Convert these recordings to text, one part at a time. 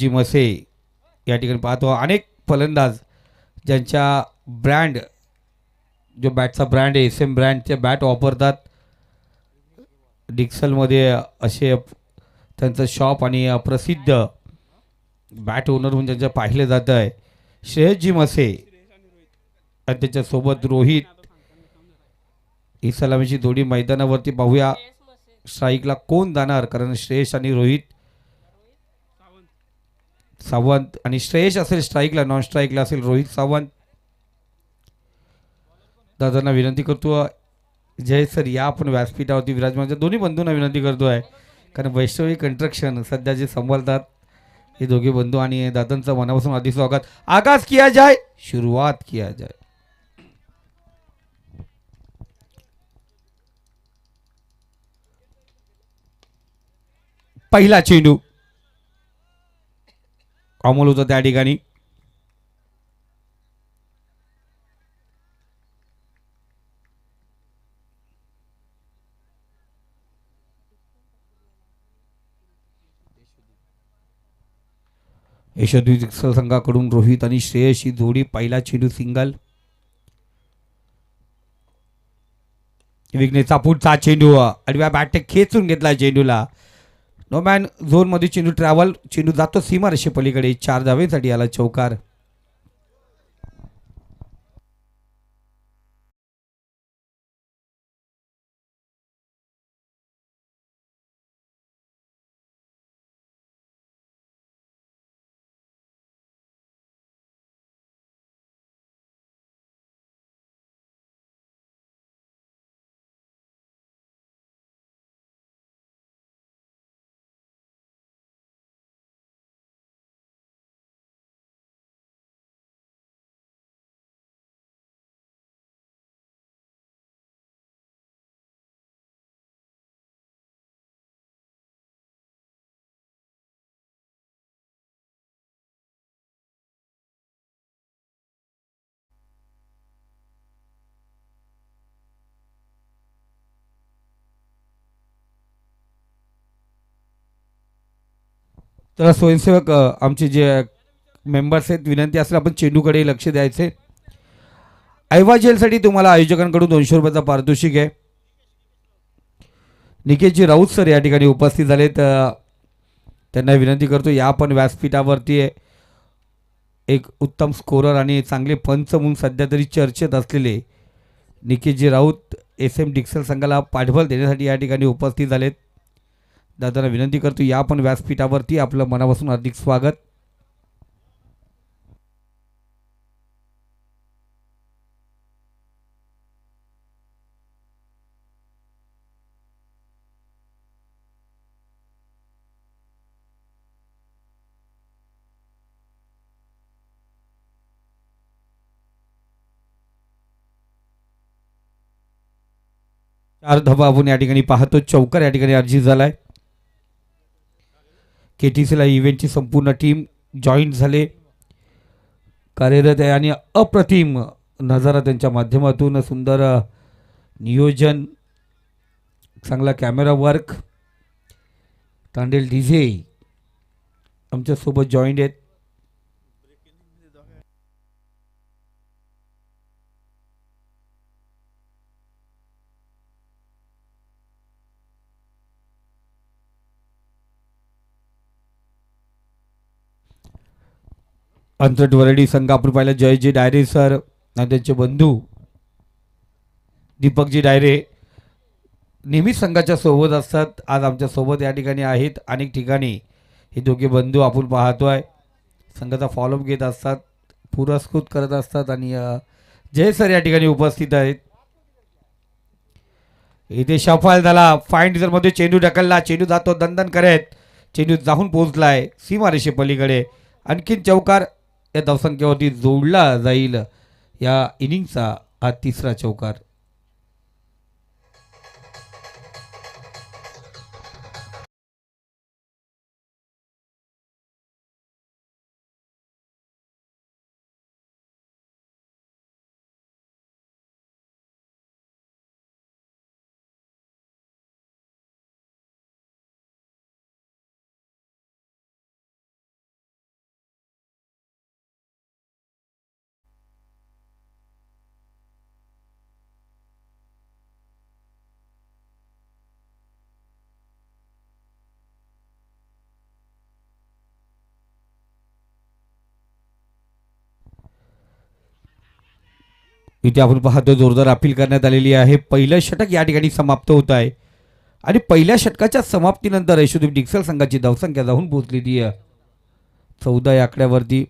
जी मसे या ठिकाणी पाहतो अनेक फलंदाज ज्यांच्या ब्रँड जो बॅटचा ब्रँड आहे एस एम ब्रँडचे बॅट वापरतात. डिक्सलमध्ये असे त्यांचं शॉप आणि प्रसिद्ध बॅट ओनर म्हणून ज्यांचं पाहिलं जातं आहे श्रेयसजी मसे आणि त्याच्यासोबत रोहित. ही सलामीची जोडी मैदानावरती पाहूया स्ट्राईकला कोण जाणार, कारण श्रेयस आणि रोहित सावंत आणि श्रेयस असेल स्ट्राईकला, नॉन स्ट्राईकला असेल रोहित सावंत. दादांना विनंती करतो जय सर या आपण व्यासपीठावरती विराजमानच्या दोन्ही बंधूंना विनंती करतोय, कारण वैष्णवी कंस्ट्रक्शन सध्या जे सांभाळतात हे दोघे बंधू आणि दादांचं मनापासून आधी स्वागत. आगाज किया जाए, शुरुआत किया जाए. पहिला चेंडू अमोल होता त्या ठिकाणी. यशोद्वी संघाकडून रोहित आणि श्रेयस ही जोडी पहिला चेंडू सिंगल. विघ्नेशचा पुढचा चेंडू आडव्या बॅट खेचून घेतला चेंडूला. नो मॅन झोन मध्ये चेंडू ट्रॅव्हल, चेंडू जातो सीमा रेषे पलीकडे. 4 धावेसाठी आला चौकार. तर स्वयंसेवक आमचे जे मेंबर्स आहेत, विनंती असेल आपण चेंडूकडे लक्ष द्यायचे. ऐवा जेलसाठी तुम्हाला आयोजकांकडून 200 रुपयाचा पारितोषिक आहे. निकेशजी राऊत सर या ठिकाणी उपस्थित झालेत. त्यांना विनंती करतो या पण व्यासपीठावरती एक उत्तम स्कोरर आणि चांगले पंच म्हणून सध्या तरी चर्चेत असलेले निकेशजी राऊत एस एम डिक्सल संघाला पाठबळ देण्यासाठी या ठिकाणी उपस्थित झालेत. दादांना विनंती करतो या पण व्यासपीठावरती आपलं मनापासून हार्दिक स्वागत. चार धावा आपण या ठिकाणी पाहतो. चौकार या ठिकाणी अर्जित झालाय. केटीसीला इव्हेंटची संपूर्ण टीम जॉईन झाले, कार्यरत आहे आणि अप्रतिम नजारा त्यांच्या माध्यमातून सुंदर नियोजन, चांगला कॅमेरा वर्क. तांडेल डीजे आमच्यासोबत जॉईंट आहेत. अंतट वरडी संघ आपण पाहिलं जयजी डायरे सर आणि त्यांचे बंधू दीपकजी डायरे नेहमीच संघाच्या सोबत असतात. आज आमच्या सोबत या ठिकाणी आहेत. अनेक ठिकाणी हे दोघे बंधू आपण पाहतोय संघाचा फॉलोअप घेत असतात, पुरस्कृत करत असतात आणि जय सर या ठिकाणी उपस्थित आहेत. इथे शफल झाला. फाईन मध्ये चेंडू ढकलला, चेंडू जातो दंदन करत, चेंडू जाऊन पोहोचलाय सीमारेषे पलीकडे. आणखीन चौकार या धावसंख्येवरती जोडला जाईल. या इनिंगचा हा तिसरा चौकार. इथे आपण पाहतो जोरदार अपील करण्यात आलेली आहे. पहिलं षटक या ठिकाणी समाप्त होत आहे आणि पहिल्या षटकाच्या समाप्तीनंतर यशोदीप डिक्सल संघाची धावसंख्या जाऊन पोहोचलेली आहे 14 या आकड्यावरती.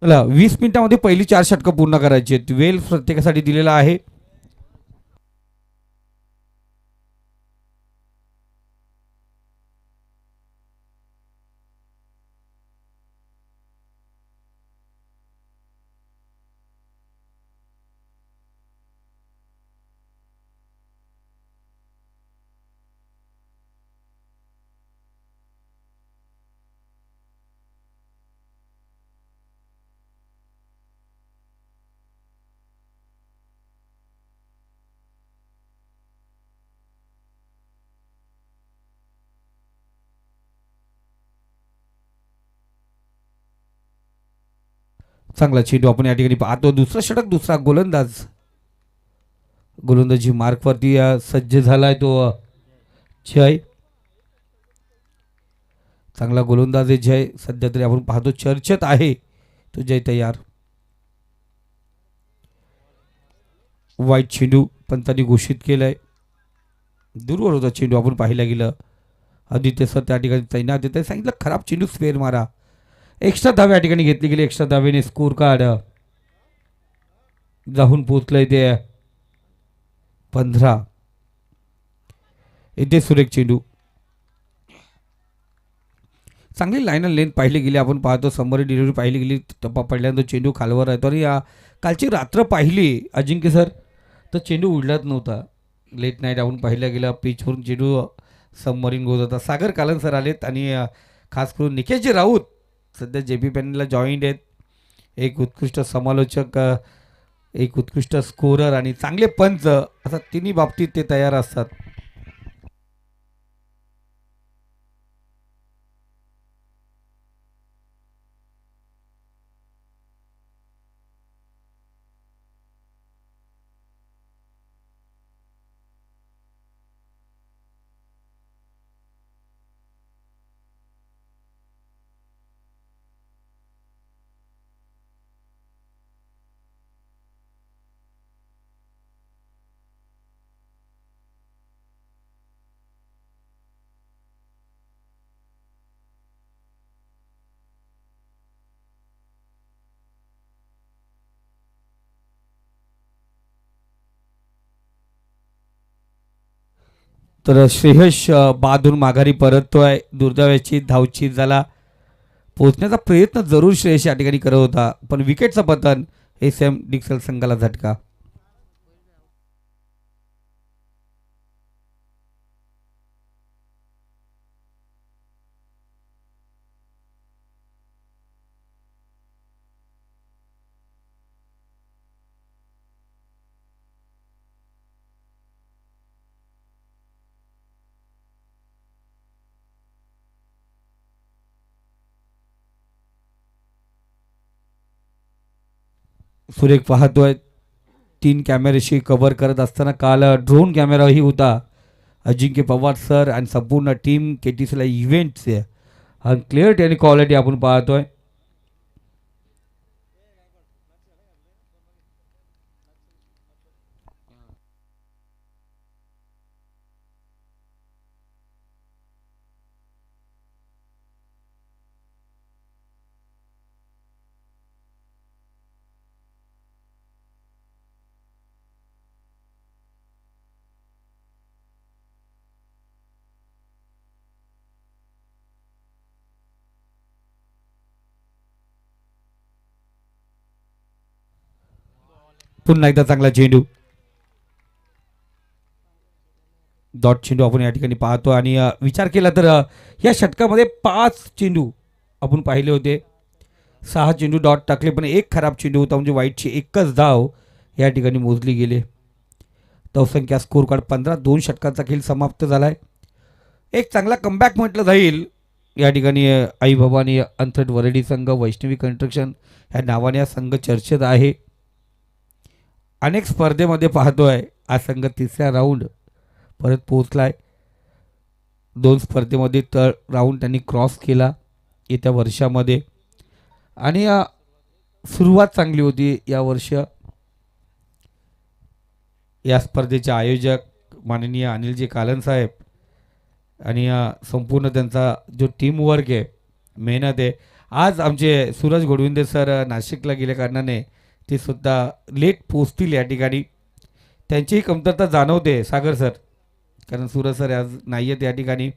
चला 20 मिनिटांमध्ये पहिली 4 षटकं पूर्ण करायची आहेत. वेळ प्रत्येकासाठी दिलेला आहे. चांगला चेंडू आपण या ठिकाणी पाहतो. दुसरा षटक दुसरा गोलंदाजी मार्कवरती सज्ज झालाय तो जय. चांगला गोलंदाज आहे जय. सध्या तरी आपण पाहतो चर्चेत आहे तो जय तयार. वाईट चेंडू पंतांनी घोषित केलाय. दूरवर होता चेंडू आपण पाहायला गेलं. आदित्य सर त्या ठिकाणी तैनात येते. सांगितलं खराब चेंडू स्पेअर मारा. एक्स्ट्रा धाव या ठिकाणी घेतली गेली. एक्स्ट्रा धावेने स्कोर कार्ड जाऊन पोचलंय ते 15. इथे सुरेख चेंडू. चांगली लाईन अँड लेंथ पाहिली गेली. आपण पाहतो समोर डिलिव्हरी पाहिली गेली. टप्पा पडल्यानंतर चेंडू खालवर राहतो आणि कालची रात्र पाहिली अजिंक्य सर तर चेंडू उडलाच नव्हता. लेट नाईट आपण पाहिलं गेलं पिचवरून चेंडू सबमरीन गोत होता. सागर कालन सर आलेत आणि खास करून निकेशजी राऊत सध्या JP पॅनलला जॉईंट आहेत. एक उत्कृष्ट समालोचक, एक उत्कृष्ट स्कोरर आणि चांगले पंच असा तिन्ही बाबतीत ते तयार असतात. तर श्रेयश बादून माघारी परततोय. दुर्दैवाची धावची झाला पोहोचण्याचा प्रयत्न जरूर श्रेयश या ठिकाणी करत होता पण विकेटचं पतन. SM डिक्सल संघाला झटका. सुरेख पाहतोय 3 कॅमेऱ्याशी कव्हर करत असताना काल ड्रोन कॅमेराही होता. अजिंक्य पवार सर आणि संपूर्ण टीम KTCला इव्हेंट्स आणि क्लिअरिटी आणि क्वालिटी आपण पाहतोय. पुन्हा एकदा चांगला चेंडू, डॉट चेंडू आपण या ठिकाणी पाहतो. आणि विचार केला तर या षटकामध्ये 5 चेंडू आपण पाहिले होते. 6 चेंडू डॉट टाकले, पण एक खराब चेंडू होता, म्हणजे वाईटची एकच धाव या ठिकाणी मोजली गेली. धावसंख्या स्कोर कार्ड 15. 2 षटकांचा खेळ समाप्त झालाय. एक चांगला कमबॅक म्हटलं जाईल या ठिकाणी. आई भवानी अंथट वरडी संघ, वैष्णवी कन्स्ट्रक्शन ह्या नावाने हा संघ चर्चेत आहे. अनेक स्पर्धेमध्ये पाहतोय हा संघ तिसऱ्या राऊंड परत पोहोचलाय. 2 स्पर्धेमध्ये तर राऊंड त्यांनी क्रॉस केला येत्या वर्षामध्ये. आणि सुरुवात चांगली होती या वर्ष. या स्पर्धेचे आयोजक माननीय अनिलजी कालन साहेब आणि संपूर्ण त्यांचा जो टीम वर्क आहे, मेहनत आहे. आज आमचे सूरज गोडविंदे सर नाशिकला गेल्या कारणाने ते सुद्धा लेट पोचतील या ठिकाणी. त्यांचीही कमतरता जाणवते सागर सर, कारण सूरज सर आज नाही आहेत या ठिकाणी.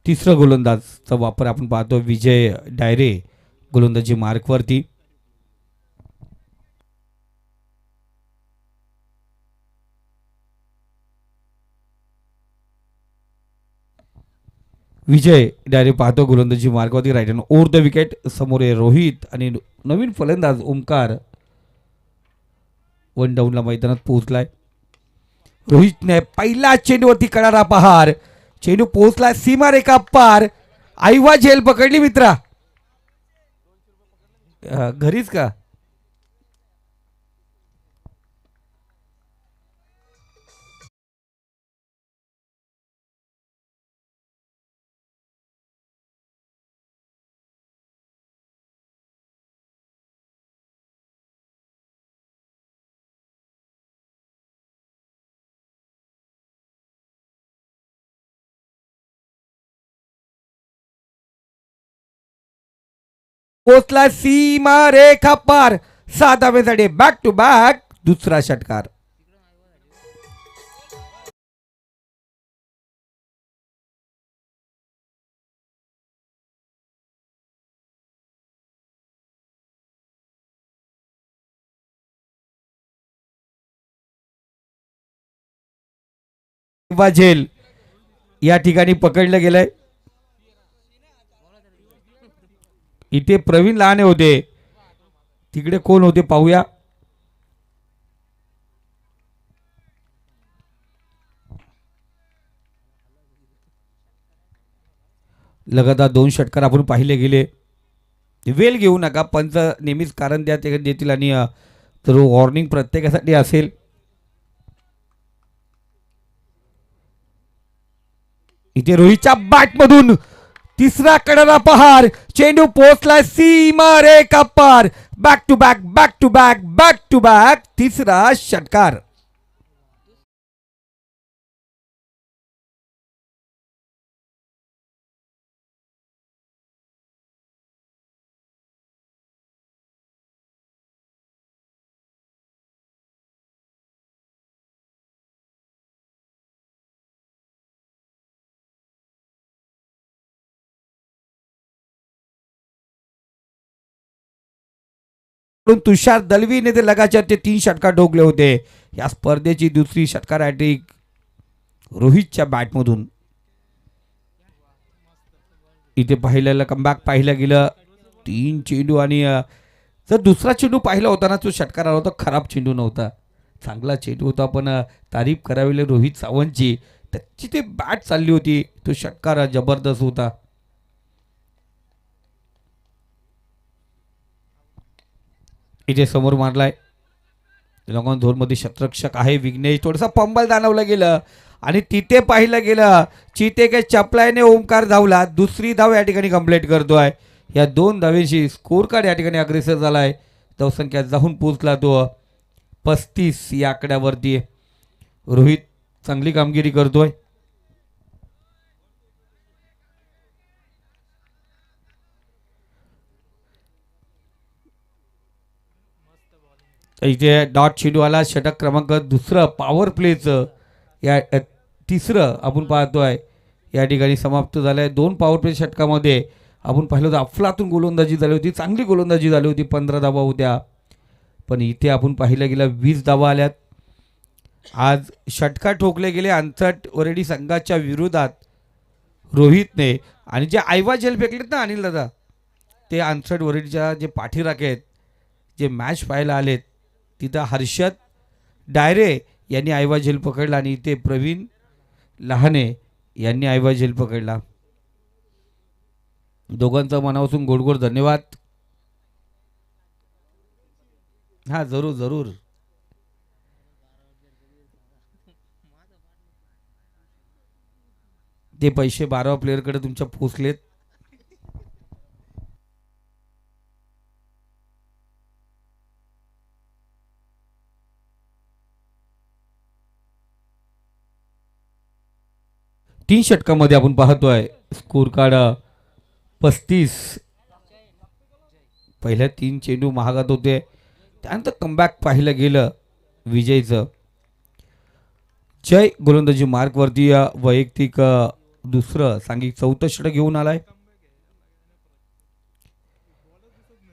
तिसरं गोलंदाजचा वापर आपण पाहतो, विजय डायरे गोलंदाजी मार्कवरती. विजय डायरे पाहतो गोलंदाजी मार्गावरती, right hand over the wicket. समोर आहे रोहित आणि नवीन फलंदाज ओमकार वन डाऊनला मैदानात पोहोचलाय. रोहितने पहिला चेंडूवरती करणारा पहार, चेंडू पोहोचला सीमारेखा पार. आईवा झेल पकडली मित्रा. घरीच का? पोचला सीमा रेखा पार. 6 धावेसाठी बॅक टू बॅक दुसरा षटकार. झेल या ठिकाणी पकडलं गेलंय. इथे प्रवीण लहाने होते, तिकडे कोण होते पाहूया. लगातार 2 षटकार आपण पाहिले गेले. वेल घेऊ नका, पंच नेहमीच कारण देतील आणि तर वॉर्निंग प्रत्येकासाठी असेल. इथे रोहितच्या बॅटमधून तिसरा कडा पहार, चेंडू पोहोचला सीमा रेखा पार. Back to back back to back back to back तिसरा षटकार. तुषार दलवीने ते लगाच्या ते 3 षटकार ठोकले होते. या स्पर्धेची दुसरी षटकार हॅट्रिक रोहितच्या बॅटमधून. इथे पाहिलेलं कमबॅक पाहिलं गेलं. 3 चेंडू आणि जर दुसरा चेंडू पाहिला होता ना, तो षटकार आला होता, खराब चेंडू नव्हता, चांगला चेंडू होता. पण तारीफ करावी रोहित सावंतची, त्याची ते बॅट चालली होती, तो षटकार जबरदस्त होता. इथे समोर मारलाय लॉंगॉन झोनमध्ये शतरक्षक आहे विघ्नेश. थोडंसं पंबल जाणवलं गेलं आणि तिथे पाहिलं गेलं चिते के चपलायने ओमकार धावला. दुसरी धाव या ठिकाणी कंप्लीट करतोय. या 2 धावेशी स्कोर कार्ड या ठिकाणी अग्रेसर झालाय. धावसंख्या जाऊन पोहोचला तो 35 या आकड्यावरती. रोहित चांगली कामगिरी करतोय. इथे डॉट चेंडू आला. षटक क्रमांक दुसरं पॉवर प्लेचं या तिसरं आपण पाहतोय या ठिकाणी समाप्त झालं आहे. 2 पॉवर प्ले षटकामध्ये आपण पाहिलं होतं अफलातून गोलंदाजी झाली होती, चांगली गोलंदाजी झाली होती, 15 धावा होत्या. पण इथे आपण पाहिलं गेलं 20 धावा आल्यात. आज षटका ठोकले गेले अंचट वरेडी संघाच्या विरोधात रोहितने. आणि जे आयवा जेल फेकलेत ना अनिल दादा, ते अंचट वरेडीच्या जे पाठीराखे आहेत जे मॅच पाहायला आलेत, तिथं हर्षद डायरे यांनी आयवा झेल पकडला आणि इथे प्रवीण लहाने यांनी आयवा झेल पकडला. दोघांचा मनापासून गोड गोड धन्यवाद. हा जरूर जरूर. ते पैसे 12 प्लेअरकडे तुमच्या पोचलेत. तीन षटकामध्ये आपण पाहतोय स्कोर कार्ड 35. पहिल्या 3 चेंडू महागात होते, त्यानंतर कमबॅक पाहिलं गेलं विजयचं. जय गोलंदाजी मार्कवरती वैयक्तिक दुसरं सांघिक 4थं षटक घेऊन आलाय.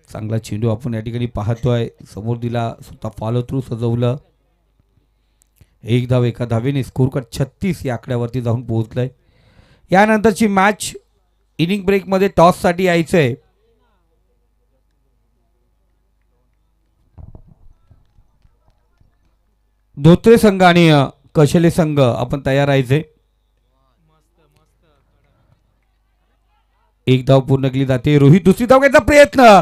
चांगला चेंडू आपण या ठिकाणी पाहतोय, समोर दिला, स्वतः फॉलो थ्रू सजवलं. 1 धाव एका धावेने स्कोर कार्ड 36 या आकड्यावरती जाऊन पोहोचलाय. यानंतरची मॅच इनिंग ब्रेकमध्ये टॉससाठी यायचंय. धोत्रे संघ आणि कशले संघ आपण तयार राहायचे. 1 धाव पूर्ण केली जाते. रोहित दुसरी धाव घ्यायचा प्रयत्न,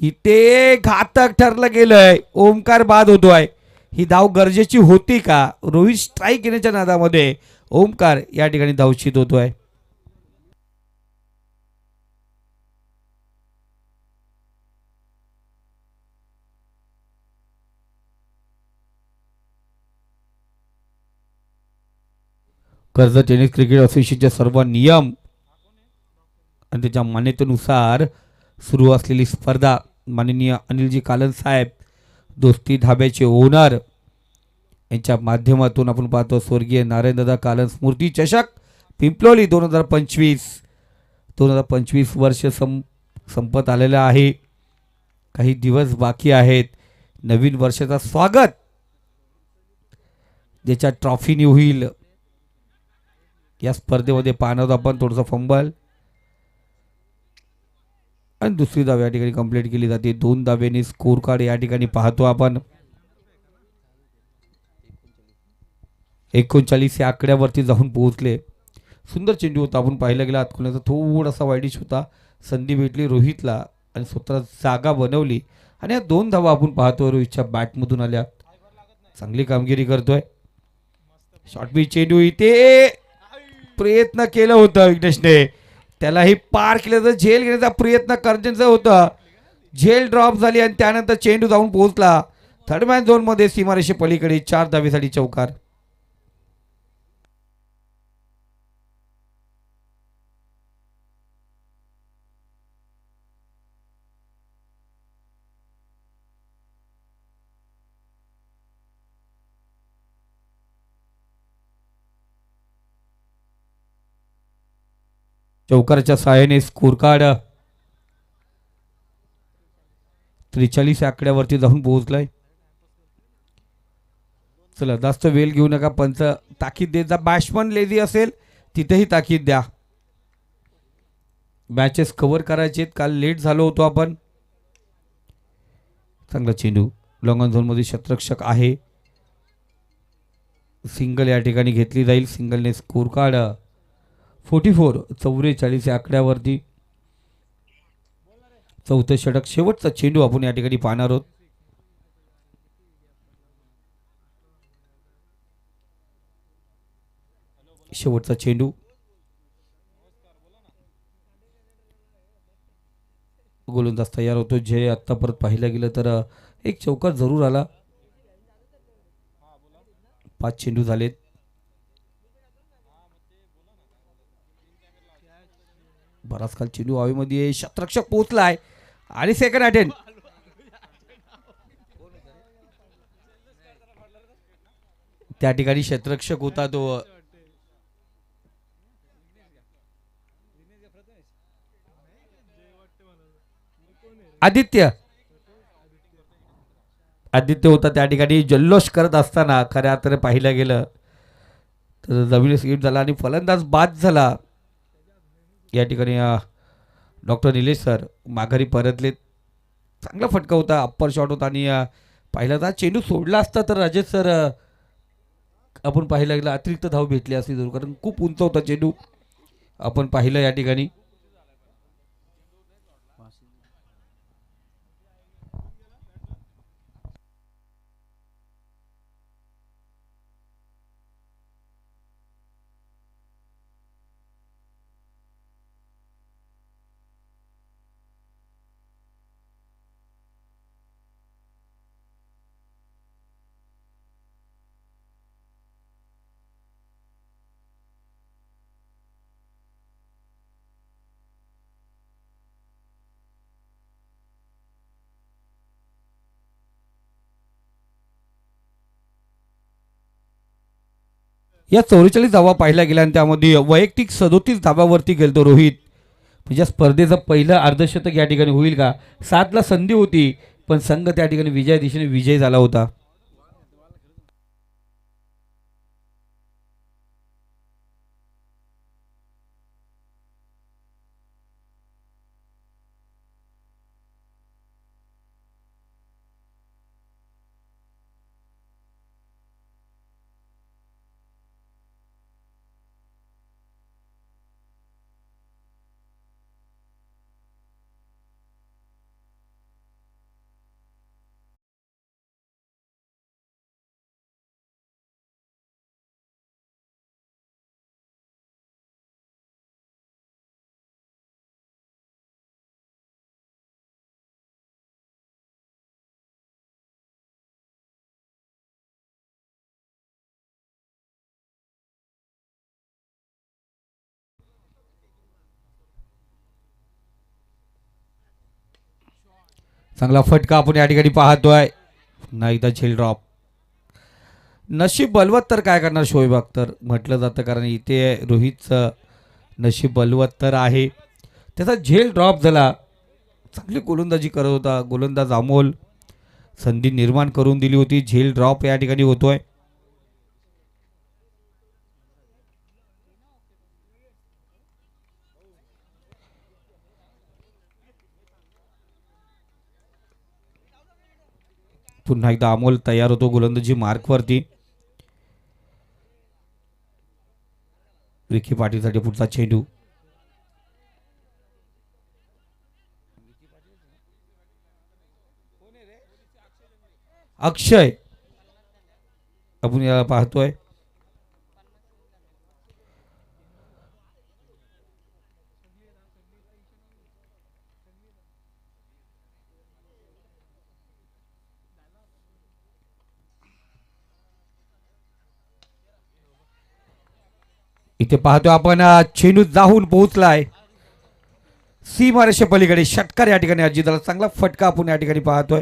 इथे घातक ठरलं गेलंय. ओमकार बाद होतोय. ही धाव गरजेची होती का? रोहित स्ट्राईक घेण्याच्या नादामध्ये ओमकार या ठिकाणी धावशीत होतोय. कर्जत टेनिस क्रिकेट असोसिएशनचे सर्व नियम आणि त्याच्या मान्यतेनुसार सुरू असलेली स्पर्धा माननीय अनिलजी कालन साहेब, दोस्ती धाब्याचे ओनर, यांच्या माध्यमातून आपण पाहतो स्वर्गीय नारायणदादा कालन स्मृती चषक पिंपलोली 2025 वर्ष संपत आलेलं आहे. काही दिवस बाकी आहेत. नवीन वर्षाचा स्वागत ज्याच्या ट्रॉफीने होईल या स्पर्धेमध्ये पाहणार आपण. थोडंसं फंबल आणि दुसरी धाव या ठिकाणी कंप्लीट केली जाते. 2 धावेने स्कोर कार्ड या ठिकाणी पाहतो आपण. 39 या आकड्यावरती जाऊन पोहोचले. सुंदर चेंडू होता, आपण पाहिलं गेला हातकुल्याचा थोडासा वाईडिश होता. संधी भेटली रोहितला आणि स्वतः जागा बनवली आणि या 2 धावा आपण पाहतोय रोहितच्या बॅटमधून आल्या. चांगली कामगिरी करतोय. शॉर्ट पिच चेंडू, इथे प्रयत्न केलं होतं विघ्नेशने, त्यालाही पार केलं तर झेल घेण्याचा प्रयत्न करण्याचं होतं. झेल ड्रॉप झाली आणि त्यानंतर चेंडू जाऊन पोहोचला थर्ड मॅन झोन मध्ये सीमारेषे पलीकडे. 4 धावेसाठी चौकार. चौकाराच्या सहाय्याने स्कोर कार्ड 43 आकड्यावरती जाऊन पोहोचलाय. चला जास्त वेळ घेऊ नका. पंच ताकीद देत जा. बॅट्समन लेझी असेल तिथेही ताकीद द्या. मॅचेस कव्हर करायचे. काल लेट झालो होतो आपण. चांगला चेंडू लॉंग ऑन झोन मध्ये शतरक्षक आहे. सिंगल या ठिकाणी घेतली जाईल. सिंगलने स्कोर कार्ड 44 या आकड्यावरती. 4थं षटक शेवटचा चेंडू आपण या ठिकाणी पाहणार आहोत. शेवटचा चेंडू गोलंदाज तयार होतो. जे आत्ता परत पाहिलं गेलं तर एक चौकार जरूर आला. 5 चेंडू झालेत. बराच काल चेंडू हवेमध्ये. शतरक्षक पोहोचलाय आणि सेकंड अटेम्प्ट. त्या ठिकाणी क्षेत्ररक्षक होता तो आदित्य आदित्य होता. त्या ठिकाणी जल्लोष करत असताना खऱ्या अर्थाने पाहिलं गेलं तर जमीन स्किप झाला आणि फलंदाज बाद झाला. या ठिकाणी डॉक्टर निलेश सर माघारी परतले. चांगला फटका होता, अप्पर शॉट होता आणि पाहिला तर चेंडू सोडला असता तर राजेश सर आपण पाहिलं गेलं अतिरिक्त धाव भेटली असती जरूर, कारण खूप उंच होता चेंडू. आपण पाहिलं या ठिकाणी या 44 धावा पाहिल्या गेल्या आणि त्यामध्ये वैयक्तिक 37 धाव्यावरती गेलतो रोहित. म्हणजे स्पर्धेचं पहिलं अर्धशतक या ठिकाणी होईल का. 7ला संधी होती पण संघ त्या ठिकाणी विजय दिशेने विजय झाला होता. चांगला फटका आपण या ठिकाणी पाहतोय. नाही तर झेल ड्रॉप. नशीब बलवत तर काय करणार शोएब अख्तर म्हटलं जातं, कारण इथे रोहितचं नशीब बलवत तर आहे. त्याचा झेल ड्रॉप झाला. चांगली गोलंदाजी करत होता गोलंदाज अमोल, संधी निर्माण करून दिली होती. झेल ड्रॉप या ठिकाणी होतोय. पुन्हा एकदा अमोल तयार होतो गोलंदाजी मार्कवरती. विखे पाटीलसाठी पुढचा चेंडू. अक्षय आपण याला पाहतोय. इथे पाहतोय आपण चेंडू जाऊन पोहोचलाय सीमारेषे पलीकडे. षटकार या ठिकाणी अजितला चांगला फटका आपण या ठिकाणी पाहतोय.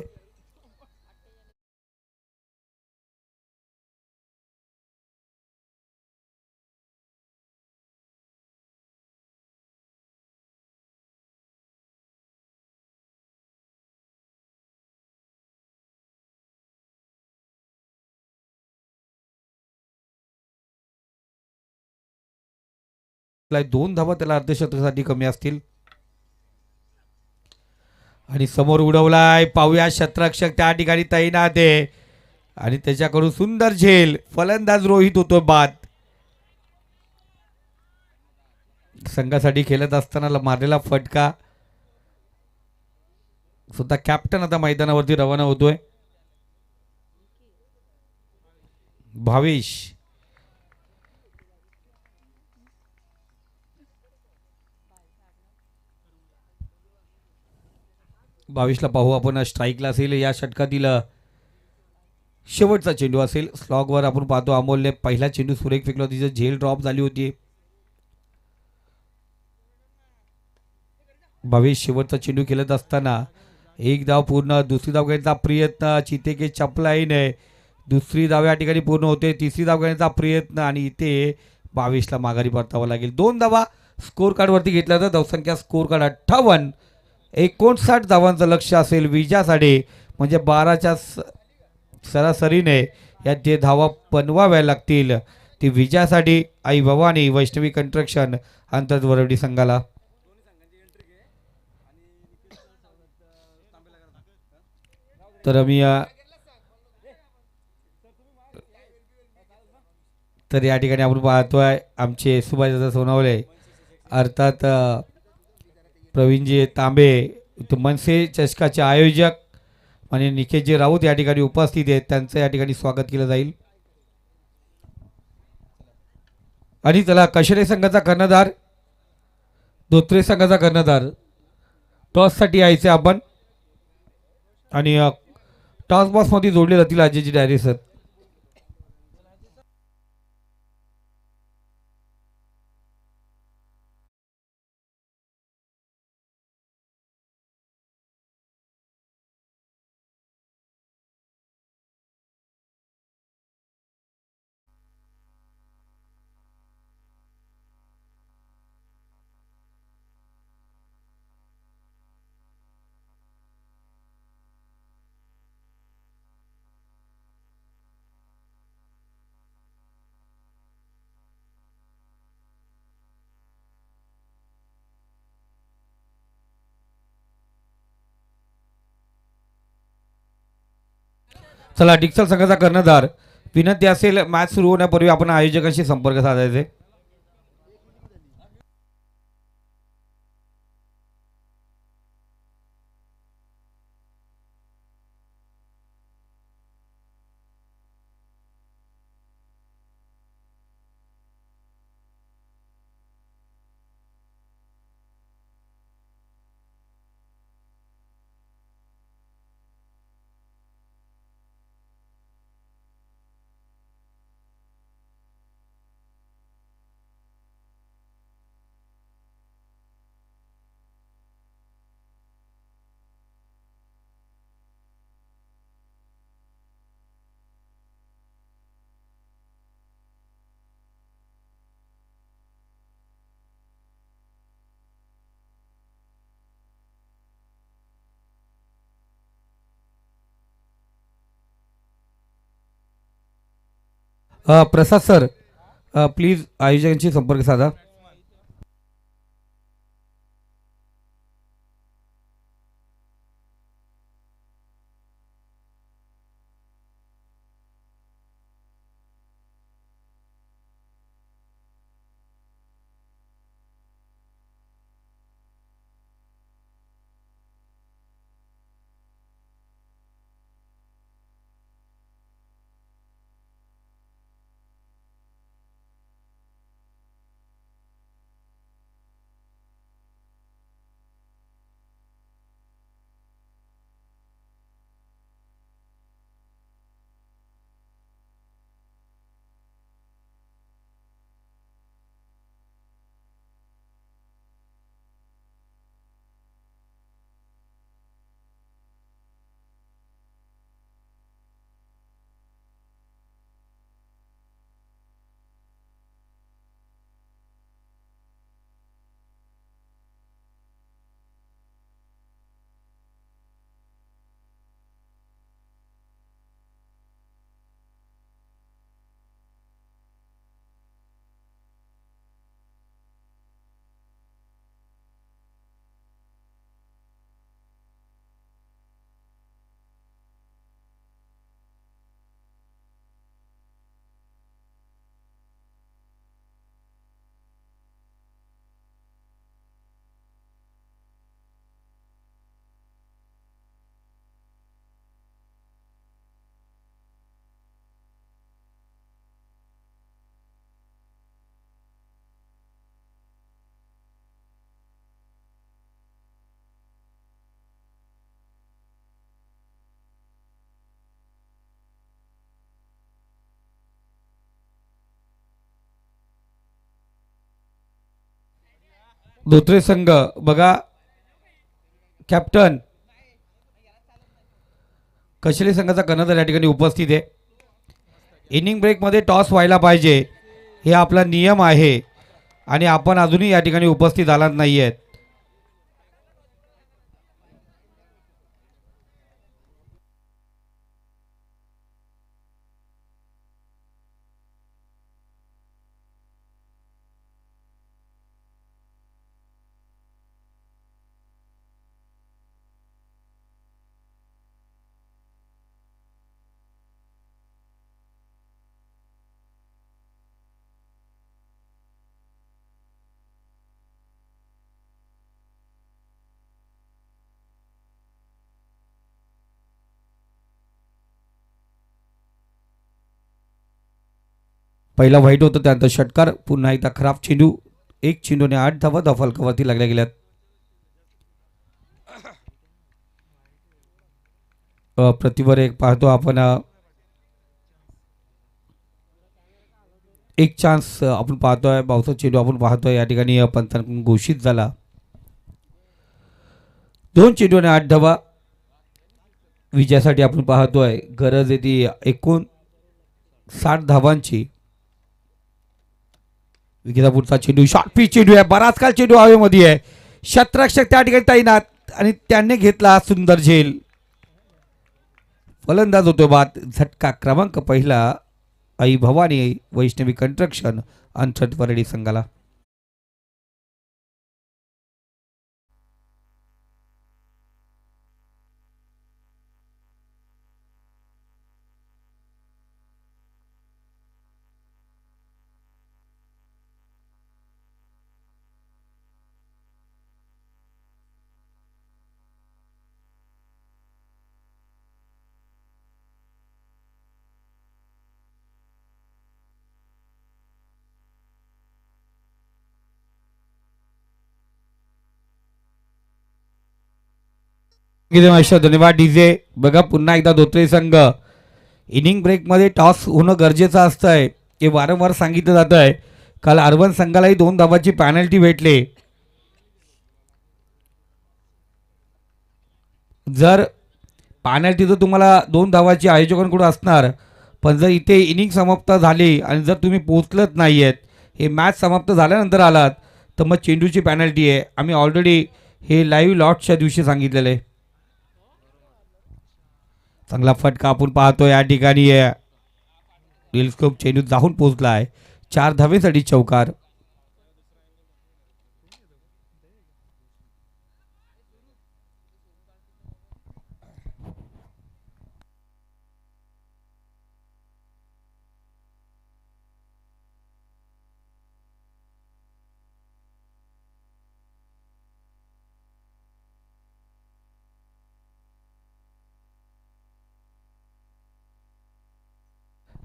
दोन धावा त्याला अर्धशतकासाठी कमी असतील. आणि समोर उडवलाय. पाहूया क्षेत्ररक्षक त्या ठिकाणी तैनात आहे आणि त्याच्याकडून सुंदर झेल. फलंदाज रोहित होतो बाद. संघासाठी खेळत असताना मारलेला फटका. स्वतः कॅप्टन आता मैदानावरती रवाना होतोय. भावेश भावेशला पाहू आपण स्ट्राईकला असेल. या षटकातील शेवटचा चेंडू असेल. स्लॉगवर आपण पाहतो अमोलने पहिला चेंडू सुरेख फेकला, तिची झेल ड्रॉप झाली होती. भावेश शेवटचा चेंडू खेळत असताना एक धाव पूर्ण. दुसरी धाव घ्यायचा प्रयत्न. चितेके चपलाईने दुसरी धाव या ठिकाणी पूर्ण होते. तिसरी धाव घेण्याचा प्रयत्न आणि इथे 22ला माघारी परतावं लागेल. 2 धावा स्कोर कार्डवरती घेतल्या तर धावसंख्या स्कोर कार्ड 58. 59 धावांचं लक्ष असेल विजयासाठी, म्हणजे 12च्या सरासरीने यात जे धावा बनवाव्या लागतील ती विजयासाठी आई भवानी वैष्णवी कंस्ट्रक्शन अंतर्गत वरवडी संघाला. तर मी तर या ठिकाणी आपण पाहतोय आमचे सुभाषदादा सोनवणे अर्थात प्रवीणजी तांबे मनसे चषकाचे आयोजक आणि निकेशजी राऊत या ठिकाणी उपस्थित आहेत. त्यांचं या ठिकाणी स्वागत केलं जाईल. आणि चला कशेरे संघाचा कर्णधार धोत्रे संघाचा कर्णधार टॉससाठी यायचे आपण आणि टॉस बॉक्समध्ये जोडले जातील अजयजी डायरे सर. चला डिक्सल संघाचा कर्णधार विनंती असेल मॅच सुरू होण्यापूर्वी आपण आयोजकांशी संपर्क साधायचे. प्रसाद सर प्लीज आयोजकांशी संपर्क साधा. धोत्रे संघ बघा कॅप्टन कशेले संघाचा कर्णधार या ठिकाणी उपस्थित आहे. इनिंग ब्रेकमध्ये टॉस व्हायला पाहिजे, हे आपला नियम आहे आणि आपण अजूनही या ठिकाणी उपस्थित झालात नाही आहेत. पहिला व्हाईट होतं, त्यानंतर षटकार, पुन्हा एकदा खराब चेंडू, एक चेंडूने 8 धावा फलकावरती लागल्या गेल्यात. प्रतिवर एक पाहतो आपण, एक चान्स आपण पाहतोय, पावसाचा चेंडू आपण पाहतोय या ठिकाणी पंचांकडून घोषित झाला. 2 चेंडू आणि 8 धावा विजयासाठी आपण पाहतोय. गरज आहे ती एकूण 60 धावांची. विकेचा पुढचा चेंडू शॉर्ट पिच चेंडू आहे, बराच काल चेंडू हवेमध्ये आहे. क्षेत्ररक्षक त्या ठिकाणी तैनात आणि त्याने घेतला सुंदर झेल. फलंदाज होतो बाद. झटका क्रमांक पहिला आई भवानी वैष्णवी कंस्ट्रक्शन अंतर्गत वरडी संघाला. धन्यवाद डीजे. बघा पुन्हा एकदा धोत्रे संघ इनिंग ब्रेकमध्ये टॉस होणं गरजेचं असतंय, हे वारंवार सांगितलं जात आहे. काल अर्बन संघालाही 2 धावाची पॅनल्टी भेटली. जर पॅनल्टी तर तुम्हाला 2 धावाची आयोजकांकडून असणार, पण जर इथे इनिंग समाप्त झाली आणि जर तुम्ही पोचलत नाही आहेत, हे मॅच समाप्त झाल्यानंतर आलात, तर मग चेंडूची पॅनल्टी आहे. आम्ही ऑलरेडी हे लाईव्ह लॉटच्या दिवशी सांगितलेलं आहे. चांगला फटका आपण पाहतो या ठिकाणी, टेलिस्कोप चेंडू जाऊन पोहोचला आहे. 4 धावेसाठी चौकार.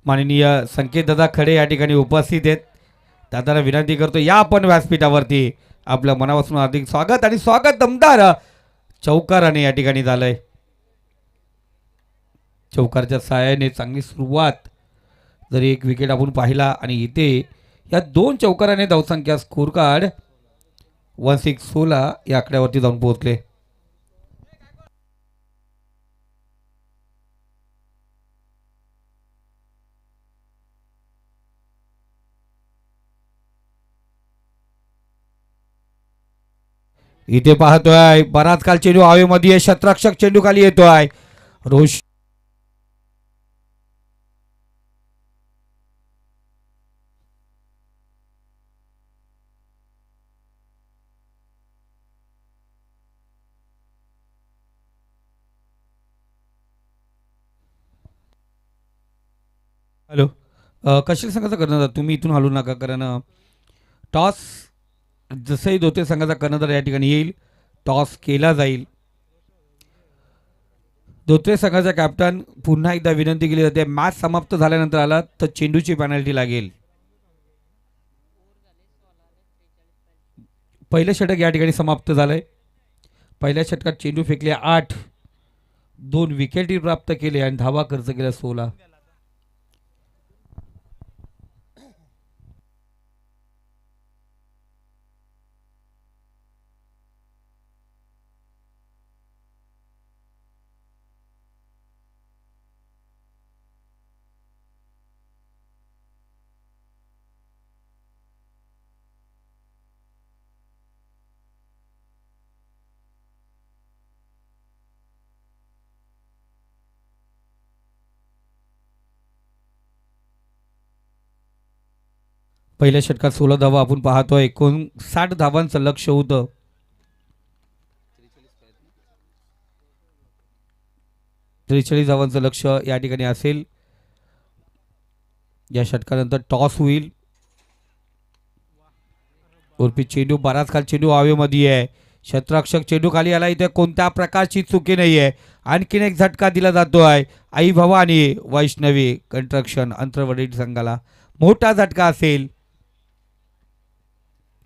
माननीय संकेत दादा खडे या ठिकाणी उपस्थित आहेत. दादाला विनंती करतो या आपण व्यासपीठावरती. आपल्या मनापासून हार्दिक स्वागत आणि स्वागत दमदार चौकाराने या ठिकाणी झालंय. चौकारच्या साहाय्याने चांगली सुरुवात. जरी एक विकेट आपण पाहिला आणि इथे या 2 चौकाराने धावसंख्या स्कोर कार्ड 16 या आकड्यावरती जाऊन पोहोचले. इथे पाहतोय बराच काल चेंडू हवेमध्ये, क्षेत्ररक्षक चेंडू खाली येतोय. रोश हॅलो, कशाला संघाचा कर्णधार तुम्ही इथून हलू नका, कारण टॉस जसंही धोते संघाचा कर्णधार या ठिकाणी येईल, टॉस केला जाईल. धोत्रे संघाचा कॅप्टन पुन्हा एकदा विनंती केली जाते, मॅच समाप्त झाल्यानंतर आला तर चेंडूची पेनल्टी लागेल. पहिलं षटक या ठिकाणी समाप्त झालंय. पहिल्या षटकात चेंडू फेकले 8, 2 विकेटी प्राप्त केले आणि धावा खर्च केल्या 16. पहिल्या षटकात 16 धावा आपण पाहतोय. 59 धावांचं लक्ष होतं. 43 धावांचं लक्ष या ठिकाणी असेल. या षटकानंतर टॉस होईल. उर्फी चेंडू बराच काल चेंडू हवेमध्ये आहे. क्षेत्ररक्षक चेंडू खाली आला. इथे कोणत्या प्रकारची चुकी नाही आहे. आणखीन एक झटका दिला जातो आहे. आई भवानी वैष्णवी कंस्ट्रक्शन अंतरवडील संघाला मोठा झटका असेल.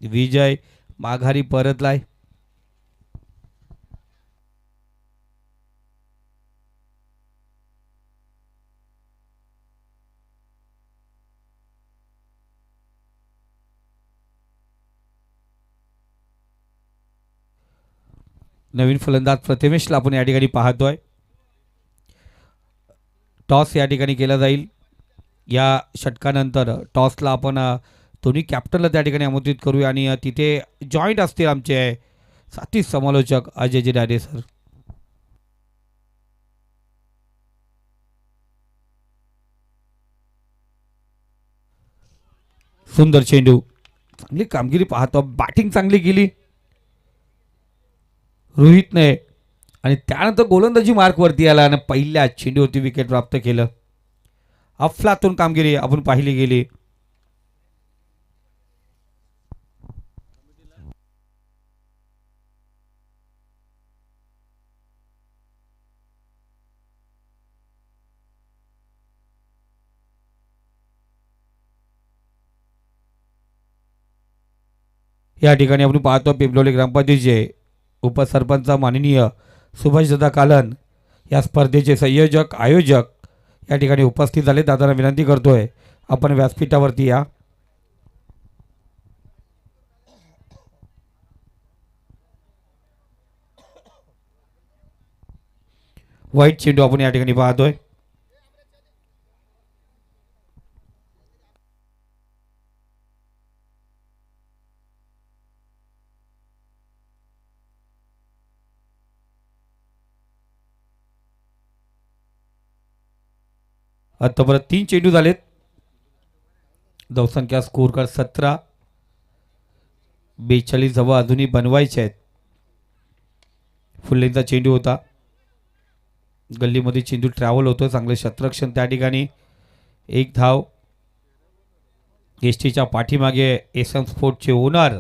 विजय माघारी परतलाय. नवीन फलंदाज प्रथमेशला आपण या ठिकाणी पाहतोय. टॉस या ठिकाणी केला जाईल. या षटकानंतर टॉसला आपण दोन्ही कॅप्टनला त्या ठिकाणी आमंत्रित करूया आणि तिथे जॉईंट असतील आमचे साथी समालोचक अजयजी डारे सर. सुंदर चेंडू, चांगली कामगिरी पाहतो. बॅटिंग चांगली केली रोहितने आणि त्यानंतर गोलंदाजी मार्कवरती आला आणि पहिल्या चेंडूवरती विकेट प्राप्त केलं. अफलातून कामगिरी आपण पाहिली गेली. या ठिकाणी आपण पाहतो पिंपलोली ग्रामपंचायतीचे उपसरपंच माननीय सुभाषदादा कालन या स्पर्धेचे संयोजक आयोजक या ठिकाणी उपस्थित झाले. दादांना विनंती करतोय आपण व्यासपीठावरती या. वाईट चेंडू आपण या ठिकाणी पाहतोय. आतापर्यंत 3 चेंडू झालेत. धावसंख्या स्कोर कार्ड 17. 42 धावा अजूनही बनवायच्या आहेत. फुल्लेंचा चेंडू होता. गल्लीमध्ये चेंडू ट्रॅव्हल होतो. चांगले क्षेत्ररक्षण त्या ठिकाणी. 1 धाव. एसटीच्या पाठीमागे एसएम स्पोर्टचे ओनर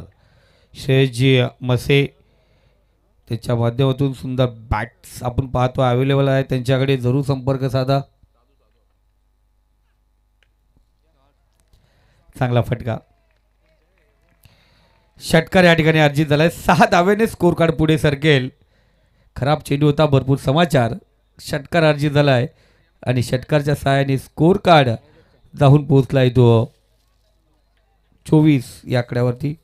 श्रेयसजी मसे त्याच्या माध्यमातून सुंदर बॅट्स आपण पाहतो अवेलेबल आहे त्यांच्याकडे. जरूर संपर्क साधा. चांगला फटका. षटकार या ठिकाणी अर्जित झालाय. 6 धावेने स्कोर कार्ड पुढे सरकेल. खराब चेंडू होता. भरपूर समाचार. षटकार अर्जित झालाय आणि षटकारच्या सहाय्याने स्कोर कार्ड जाऊन पोहोचलाय तो 24 या आकड्यावरती.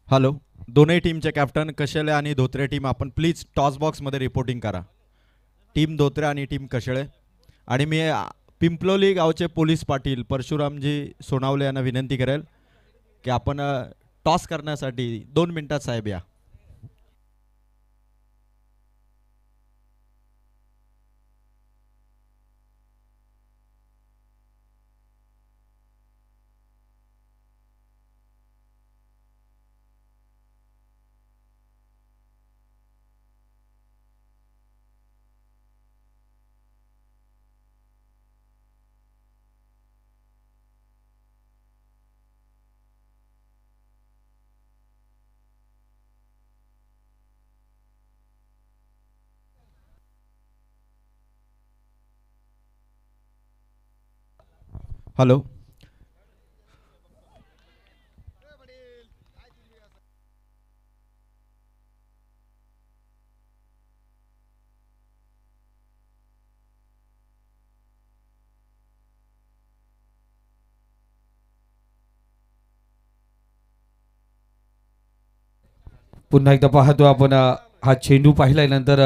हॅलो, दोन्ही टीमचे कॅप्टन कशेळे आणि धोत्रे टीम आपण प्लीज टॉस बॉक्समध्ये रिपोर्टिंग करा. टीम धोत्रे आणि टीम कशेळे. आणि मी पिंपलोली गावचे पोलीस पाटील परशुरामजी सोनावले यांना विनंती करेल की आपण टॉस करण्यासाठी 2 मिनिटात साहेब या. हॅलो, पुन्हा एकदा पाहतो आपण हा चेंडू पाहिल्यानंतर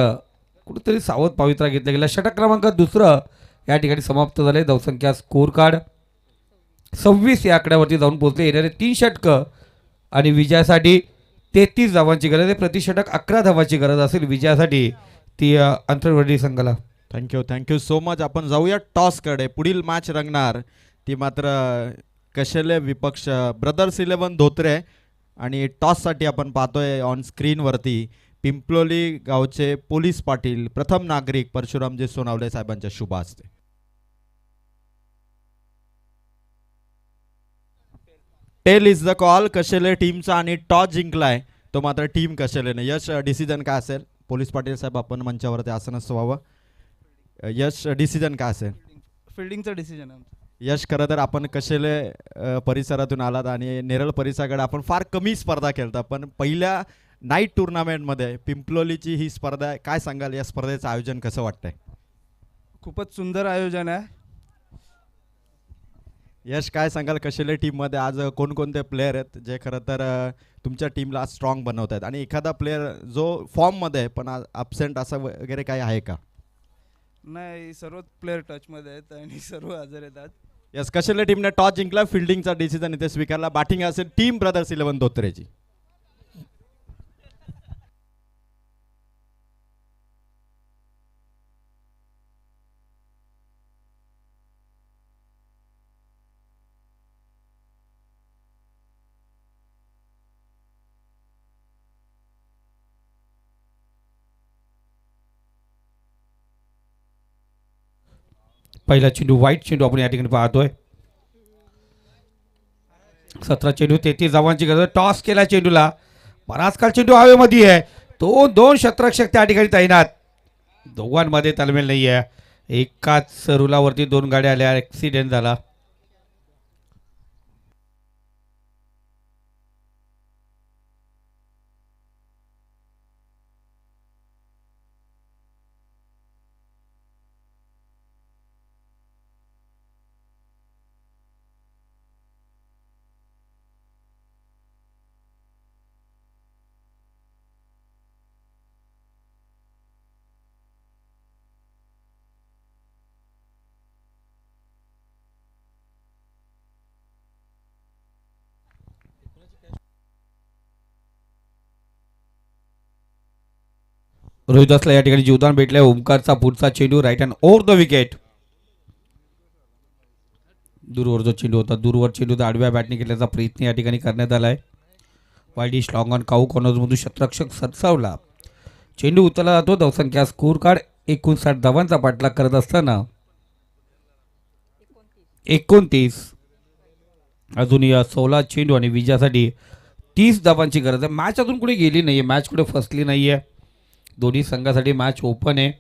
कुठेतरी सावध पवित्रा घेतला गेला. षटक क्रमांक 2 या ठिकाणी समाप्त झाले. धावसंख्या स्कोर कार्ड 26 या आकड्यावरती जाऊन पोहोचले. येणारे 3 षटकं आणि विजयासाठी 33 धावांची गरज आहे. प्रति षटक 11 धावांची गरज असेल विजयासाठी ती अंतर्वर्ती संघाला. Thank you so much. आपण जाऊया टॉसकडे. पुढील मॅच रंगणार ती मात्र कशेले विपक्ष ब्रदर्स 11 धोत्रे. आणि टॉससाठी आपण पाहतोय ऑन स्क्रीनवरती पिंपलोली गावचे पोलीस पाटील प्रथम नागरिक परशुरामजी सोनावले साहेबांच्या शुभ हस्ते. Tail is the call. Kashele टीमचा आणि टॉस जिंकलाय तो मात्र टीम कशेलेने. यश डिसिजन काय असेल? पोलीस पाटील साहेब आपण मंचावरती आसनस्थ व्हावं. यश डिसिजन काय असेल? फिल्डिंगचा डिसिजन आहे. यश खरं तर आपण कशेले परिसरातून आलात आणि नेरळ परिसराकडे आपण फार कमी स्पर्धा खेळता, पण पहिल्या नाईट टुर्नामेंटमध्ये पिंपलोलीची ही स्पर्धा आहे. काय सांगाल या स्पर्धेचं आयोजन कसं वाटतंय? खूपच सुंदर आयोजन आहे. यश काय सांगाल कशेले टीममध्ये आज कोणकोणते प्लेयर आहेत जे खरं तर तुमच्या टीमला आज स्ट्रॉंग बनवत आहेत, आणि एखादा प्लेयर जो फॉर्ममध्ये आहे पण ॲब्सेंट असं वगैरे काही आहे का? नाही, सर्वच प्लेयर टचमध्ये आहेत आणि सर्व हजर येतात. यस, कशेले टीमने टॉस जिंकला. फिल्डिंगचा डिसिजन इथे स्वीकारला. बॅटिंग असेल टीम ब्रदर्स 11 धोत्रेची. पहिला चेंडू व्हाईट चेंडू आपण या ठिकाणी पाहतोय. 17 चेंडू 33 धावांची गरज. टॉस केला चेंडूला, पण आजकाल चेंडू हवेमध्ये आहे. दोन शतरक्षक त्या ठिकाणी तैनात. दोघांमध्ये तालमेल नाही आहे. एकाच रुलावरती 2 गाड्या आल्या. ॲक्सिडेंट झाला. रोहिदासला या ठिकाणी जीवदान भेटलंय. ओमकारचा पुढचा चेंडू right hand over the wicket. दूरवरचा चेंडू होता. दूरवर चेंडू तर आडव्या बॅटने घेतल्याचा प्रयत्न या ठिकाणी करण्यात आलाय. वाईडिश लॉंग ऑन काऊ कॉर्नर्समधून शतरक्षक सरसावला. चेंडू उचलला जातो. धावसंख्या स्कोर कार्ड 59 धावांचा पाठलाग करत असताना 29. अजूनही 16 चेंडू आणि विजयासाठी 30 धावांची गरज आहे. मॅच अजून कुठे गेली नाहीये. मॅच कुठे फसली नाहीये. दोन्ही संघासाठी मॅच ओपन आहे.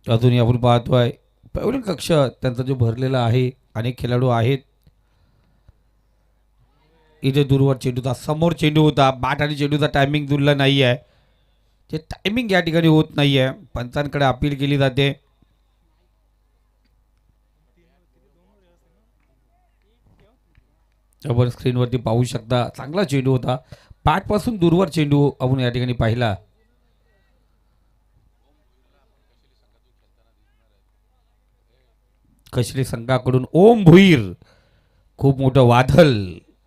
अजूनही आपण पाहतोय पॅव्हलियन कक्ष त्यांचा जो भरलेला आहे. अनेक खेळाडू आहेत. इथे दूरवर चेंडू होता. समोर चेंडू होता. बॅट आणि चेंडूचा टायमिंग जुळला नाही आहे. ते टायमिंग या ठिकाणी होत नाही आहे. पंचांकडे अपील केली जाते. आपण स्क्रीनवरती पाहू शकता. चांगला चेंडू होता. बॅटपासून दूरवर चेंडू आपण या ठिकाणी पाहिला. कशले संघाकडून ओम भुईर खूप मोठं वादळ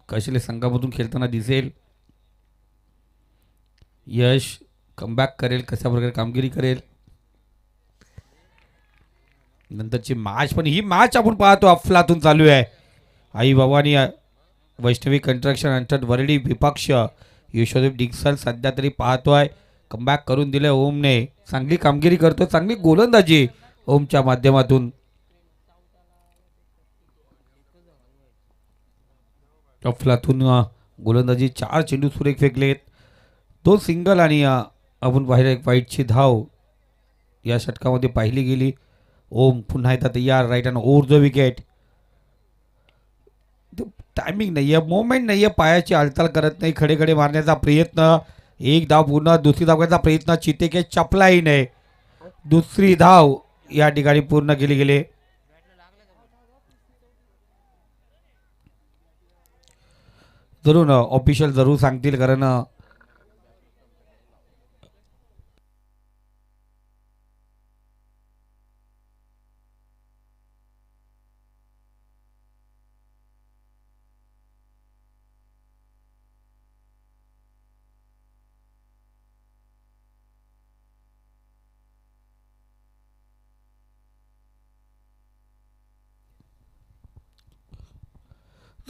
कशले संघामधून खेळताना दिसेल. यश कमबॅक करेल, कशा प्रकारे कामगिरी करेल. नंतरची मॅच, पण ही मॅच आपण पाहतो अफलातून चालू आहे. आई भवानी वैष्णवी कंस्ट्रक्शन अंतर्गत वरळी विपक्ष यशोदेव डिक्सल सध्या तरी पाहतोय. कमबॅक करून दिले ओमने. चांगली कामगिरी करतो. चांगली गोलंदाजी ओमच्या माध्यमातून. अफलातून गोलंदाजी 4 चेंडू सुरेख फेकलेत. 2 सिंगल आणि आपण पाहिलं एक वाईटची धाव या षटकामध्ये पाहिली गेली. ओम पुन्हा एकदा तयार. Right hand over the wicket. Timing नाही आहे, मोमेंट नाही आहे. पायाची हालचाल करत नाही. खडे खडे मारण्याचा प्रयत्न. एक धाव पूर्ण. दुसरी धाव करण्याचा प्रयत्न. चितेके चपलाही नाही. दुसरी धाव या ठिकाणी पूर्ण केली गेली. जरूर ऑफिशियल जरूर सांगतील, कारण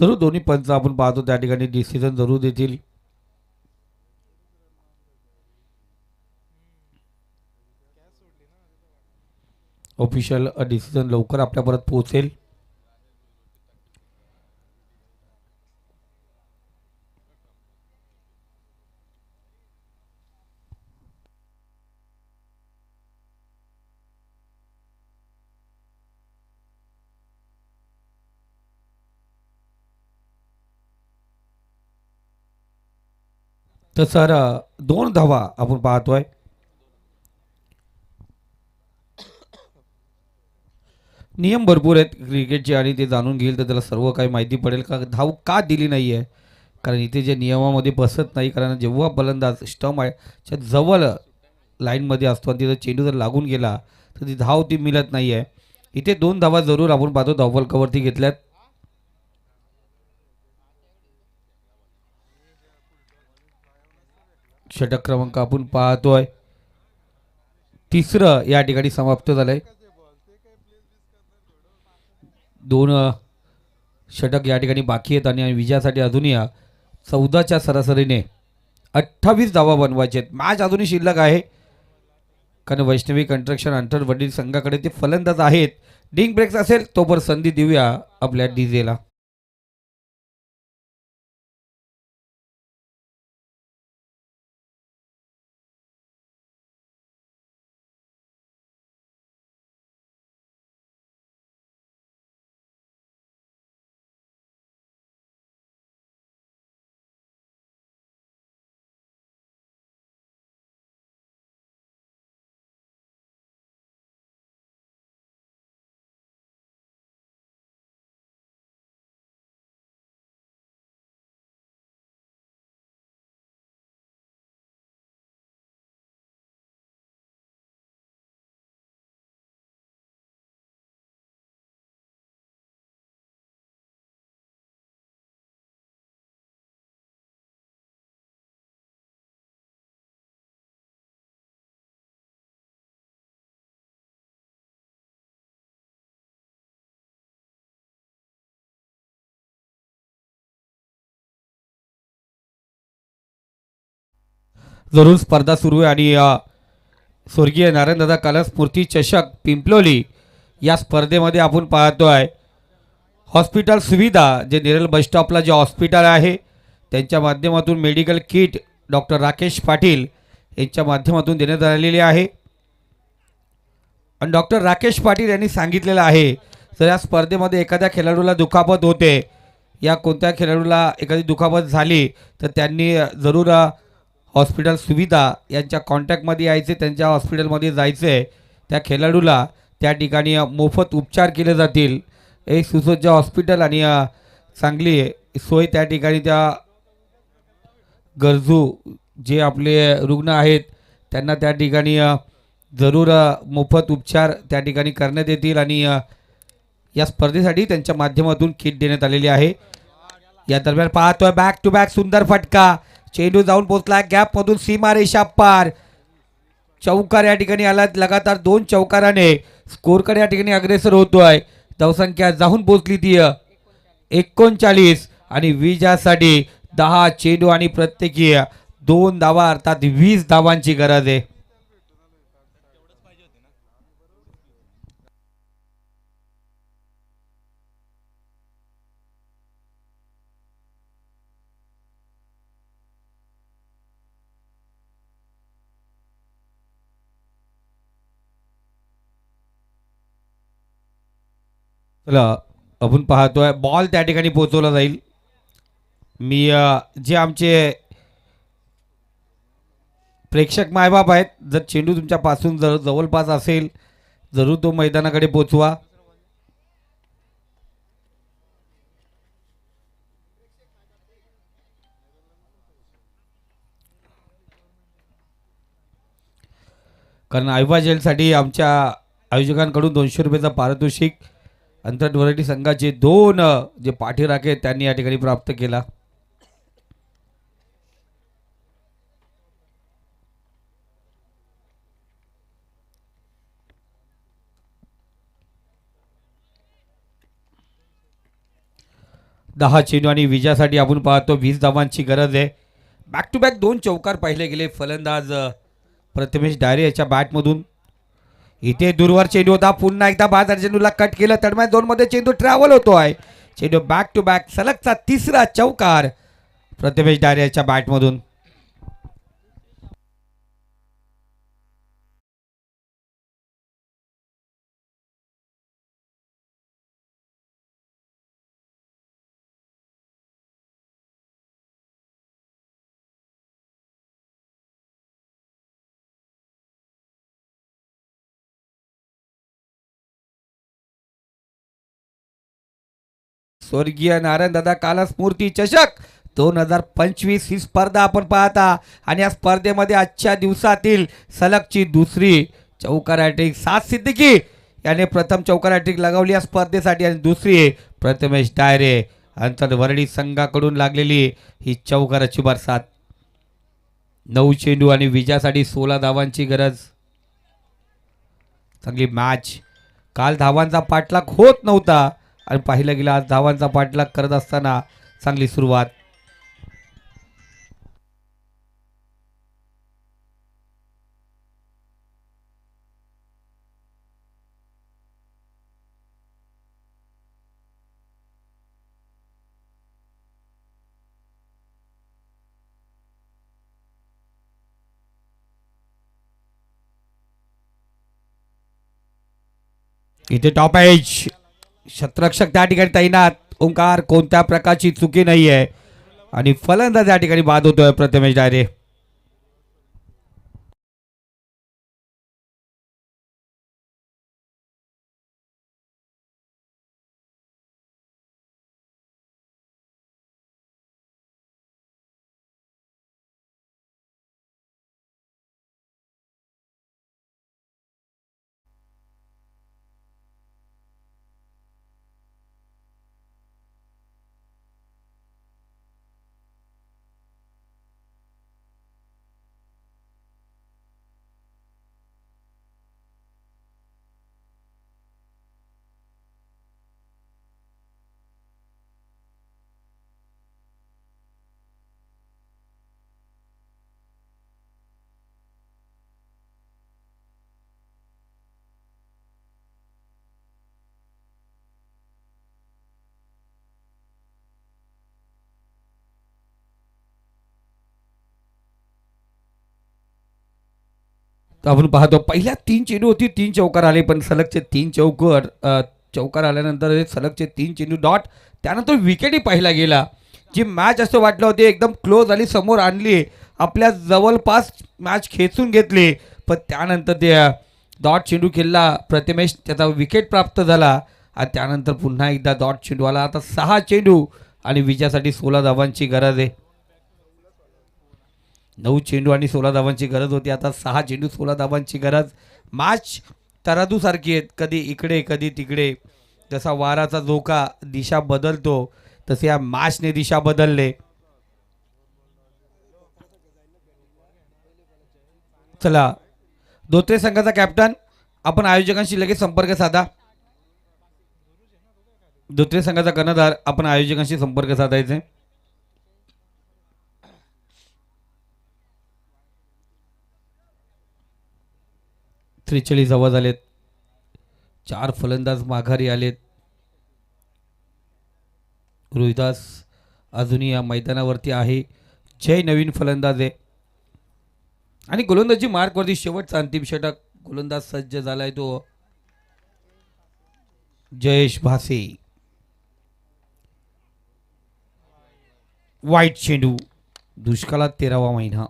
जरूर दोन्ही पंच आपण पाहतो त्या ठिकाणी डिसिजन जरूर देतील. ऑफिशियल डिसिजन लवकर आपल्यापर्यंत पोहोचेल. तर सर 2 धावा आपण पाहतोय. नियम भरपूर आहेत क्रिकेटचे आणि ते जाणून घेईल तर त्याला सर्व काही माहिती पडेल का धाव का दिली नाही आहे. कारण इथे जे नियमामध्ये बसत नाही, कारण जेव्हा फलंदाज स्टंपच्या जवळ लाईनमध्ये असतो आणि तिथं चेंडू जर लागून गेला तर ती धाव ती मिळत नाही आहे. इथे 2 धावा जरूर आपण पाहतो धावफलकावरती घेतल्यात. षटक क्रमांक आपण पाहतोय तिसरं या ठिकाणी समाप्त झालंय. 2 षटक या ठिकाणी बाकी आहेत आणि विजयासाठी अजूनही 14च्या सरासरीने 28 धावा बनवायचे आहेत. मॅच अजूनही शिल्लक आहे कारण वैष्णवी कंस्ट्रक्शन आंतरवडील संघाकडे ते फलंदाज आहेत. डिंग ब्रेक्स असेल तोपर्यंत संधी देऊया आपल्या डीजेला. जरूर स्पर्धा सुरू आहे आणि स्वर्गीय नारायणदादा कला स्फूर्ती चषक पिंपलोली या स्पर्धेमध्ये आपण पाहतोय हॉस्पिटल सुविधा जे नेरल बस स्टॉपला जे हॉस्पिटल आहे त्यांच्या माध्यमातून medical kit doctor Rakesh Patil यांच्या माध्यमातून देण्यात आलेली आहे. आणि डॉक्टर राकेश पाटील यांनी सांगितलेलं आहे जर या स्पर्धेमध्ये एखाद्या खेळाडूला दुखापत होते या कोणत्या खेळाडूला एखादी दुखापत झाली तर त्यांनी जरूर हॉस्पिटल सुविधा यांच्या कॉन्टॅक्टमध्ये यायचे, त्यांच्या हॉस्पिटलमध्ये जायचे, त्या खेळाडूला त्या ठिकाणी मोफत उपचार केले जातील. एक सुसज्ज हॉस्पिटल आणि चांगली सोय त्या ठिकाणी त्या गरजू जे आपले रुग्ण आहेत त्यांना त्या ठिकाणी जरूर मोफत उपचार त्या ठिकाणी करण्यात येतील आणि या स्पर्धेसाठी त्यांच्या माध्यमातून किट देण्यात आलेली आहे. या दरम्यान पाहतोय बॅक टू बॅक सुंदर फटका, चेंडू जाऊन पोहोचला गॅपमधून सीमारेषा पार, चौकार या ठिकाणी आला. लगातार 2 चौकाराने स्कोरकडे या ठिकाणी अग्रेसर होतोय. धावसंख्या जाऊन पोहोचली ती 39 आणि विजयासाठी 10 चेंडू आणि प्रत्येकी 2 धावा अर्थात 20 धावांची गरज आहे. चला आपण पाहतोय बॉल त्या ठिकाणी पोहोचवला जाईल. मी जे आमचे प्रेक्षक मायबाप आहेत जर चेंडू तुमच्यापासून जर जवळपास असेल जरूर तो मैदानाकडे पोचवा. कारण आयवा जेलसाठी आमच्या आयोजकांकडून 200 रुपयाचा पारितोषिक अंतरवरटी संघाचे 2 जे पाठीराखे त्यांनी या ठिकाणी प्राप्त केला. 10 चेंडू आणि विजयासाठी आपण पाहतो 20 धावांची गरज आहे. बॅक टू बॅक 2 चौकार पाहिले गेले फलंदाज प्रथमेश डायरे याच्या बॅटमधून. इथे दूरवर चेंडू होता, पुन्हा एकदा बाजार चेंडूला कट केलं, तडम्या 2 मध्ये चेंडू ट्रॅव्हल होतो आहे. चेंडू बॅक टू बॅक सलगचा तिसरा चौकार प्रथमेश डायरे याच्या बॅटमधून. स्वर्गीय नारायणदादा काला स्मृती चषक 2025 ही स्पर्धा आपण पाहता आणि या स्पर्धेमध्ये आजच्या दिवसातील सलगची दुसरी चौकार हॅट्रिक. सात सिद्दीकी याने प्रथम चौकार हॅट्रिक लगावली या स्पर्धेसाठी आणि दुसरी प्रथमेश डायरे अंतर्वर्णी संघाकडून लागलेली ही चौकाराची बरसात. 9 चेंडू आणि विजयासाठी 16 धावांची गरज. चांगली मॅच. काल धावांचा पाठलाग होत नव्हता आणि पाहिलं गेलं आज धावांचा पाठलाग करत असताना चांगली सुरुवात. इथे टॉप एज क्षेत्ररक्षक त्या ठिकाणी तैनात. ओंकार कोणत्या प्रकारची चुकी नाही आहे आणि फलंदाज या ठिकाणी बाद होतोय प्रथमेश डायरे. तर आपण पाहतो पहिल्या 3 चेंडू होती 3 चौकार आले पण सलगचे 3 चौकार आल्यानंतर हे सलगचे 3 चेंडू डॉट. त्यानंतर विकेटही पाहिला गेला. जी मॅच असं वाटलं होते एकदम क्लोज आली समोर आणली आपल्या जवळपास मॅच खेचून घेतली पण त्यानंतर ते डॉट चेंडू खेळला प्रथमेश त्याचा विकेट प्राप्त झाला आणि त्यानंतर पुन्हा एकदा डॉट चेंडू आला. आता 6 चेंडू आणि विजयासाठी 16 धावांची गरज आहे. 9 चेंडू आणि 16 धावांची गरज होती. आता 6 चेंडू 16 धावांची गरज. मॅच तराजू सारखी आहेत कधी इकडे कधी तिकडे. जसा वाराचा झोका दिशा बदलतो तसे या मॅचने दिशा बदलले. चला धोत्रे संघाचा कॅप्टन आपण आयोजकांशी लगेच संपर्क साधा. धोत्रे संघाचा कर्णधार आपण आयोजकांशी संपर्क साधायचे. 43 धावा झालेत. 4 फलंदाज माघारी आलेत. रोहिदास अजूनही या मैदानावरती आहे. जय नवीन फलंदाज आहे आणि गोलंदाजी मार्कवरती शेवटचा अंतिम षटक गोलंदाज सज्ज झालाय तो जयेश भासे. वाईट चेंडू. दुष्काळात 13वा महिना.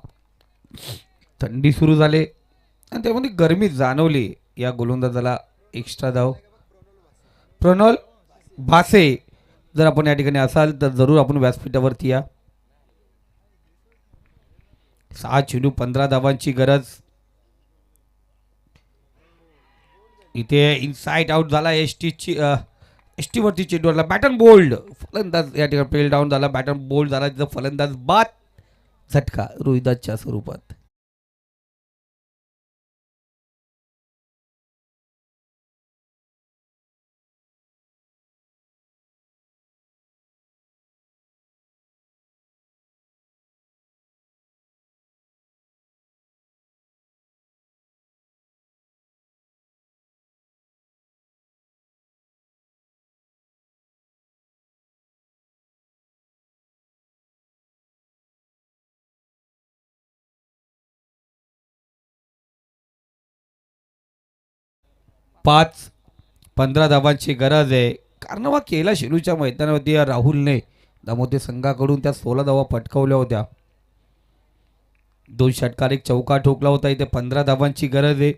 थंडी सुरू झाली आणि त्यामध्ये गरमी जाणवली. या गोलंदाजाला एक्स्ट्रा धाव. प्रणल भासे जर आपण या ठिकाणी असाल तर जरूर आपण व्यासपीठावरती या. 6 चेंडू 15 धावांची गरज. इथे इनसाइड आउट झाला एसटी वरती चेंडू आला. बॅटन बोल्ड फलंदाज या ठिकाणी पेल डाऊन झाला. बॅटन बोल्ड झाला तिथं फलंदाज बाद. झटका रोहिदासच्या स्वरूपात. 5 15 धावांची गरज आहे. कारनामा केला शेलूच्या मैदानावरती या राहुलने दामोदर संघाकडून त्या 16 धावा पटकावल्या होत्या. 2 षटकार एक चौका ठोकला होता. इथे 15 धावांची गरज आहे.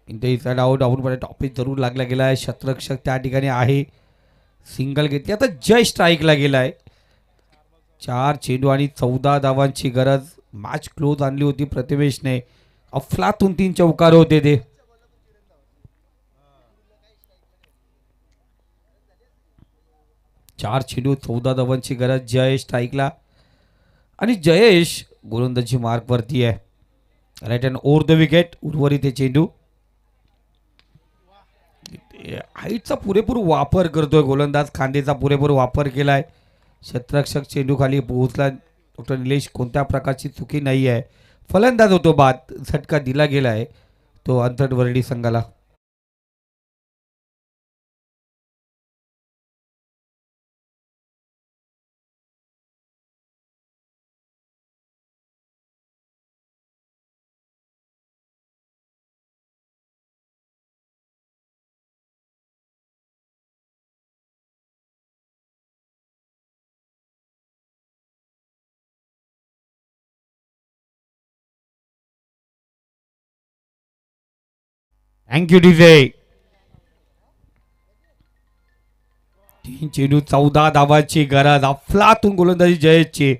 इथे इसाइड आउट आपण टॉपिक जरूर लागला गेला आहे. शतरक्षक त्या ठिकाणी आहे. सिंगल घेतली. आता जय स्ट्राईकला गेलाय. 4 चेंडू आणि 14 धावांची गरज. मॅच क्लोज आणली होती प्रतिवेशने. अफलातून 3 चौकार होते ते. चार चेंडू 14 धावांची गरज. जयेश स्ट्राईकला आणि जयेश गोलंदाजी मार्कवरती आहे. Right hand over the wicket. उर्वरित हे चेंडू हाईटचा पुरेपूर वापर करतोय गोलंदाज. खांदेचा पुरेपूर वापर केलाय. क्षेत्ररक्षक चेंडू खाली पोहोचला. डॉक्टर निलेश कोणत्या प्रकारची चुकी नाही आहे. फलंदाज होतो बाद. झटका दिला गेलाय तो अंतरवरडी संघाला. Thank you DJ. 3 चेंडू 14 धावांची गरज. अफलातून गोलंदाजी जयेशची.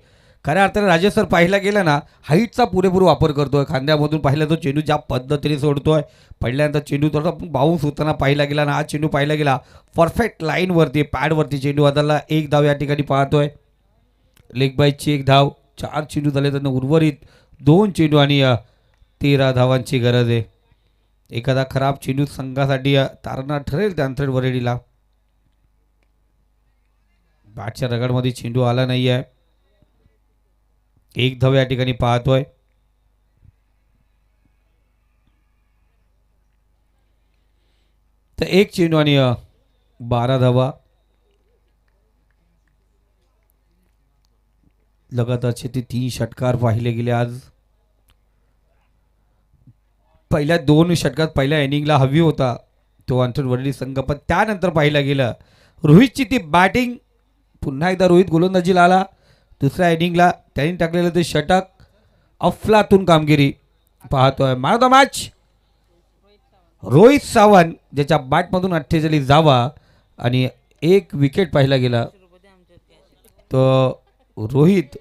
खऱ्या अर्थाने राजेश सर पाहिला गेला ना हाईटचा पुरेपूर वापर करतोय. खांद्यामधून पाहिला तो चेंडू ज्या पद्धतीने सोडतोय. पहिल्यांदा चेंडू थोडा बाउन्स होताना पाहिला गेला ना. हा चेंडू पाहिला गेला परफेक्ट लाईनवरती पॅडवरती चेंडू बदलला. 1 धाव या ठिकाणी पाहतोय. लेग बाईची 1 धाव. 4 चेंडू झाले त्यांना उर्वरित 2 चेंडू आणि 13 धावांची गरज आहे. एखादा खराब चेंडू संघासाठी तारणा ठरेल त्या अंतरेड वरेडीला. बॅटच्या रगडमध्ये चेंडू आला नाही आहे. 1 धाव या ठिकाणी पाहतोय. तर 1 चेंडू आणि 12 धावा. लगातारचे ते 3 षटकार पाहिले गेले आज. पहिल्या 2 षटकात पहिल्या इनिंगला हवी होता तो अंतरवरडी संघ. पण त्यानंतर पाहिलं गेलं रोहितची ती बॅटिंग. पुन्हा एकदा रोहित गोलंदाजीला आला. दुसऱ्या इनिंगला त्यांनी टाकलेलं ते षटक. अफलातून कामगिरी पाहतोय. Man of the match Rohit Sawant ज्याच्या बॅटमधून 48 धावा आणि 1 विकेट पाहिला गेला. तो रोहित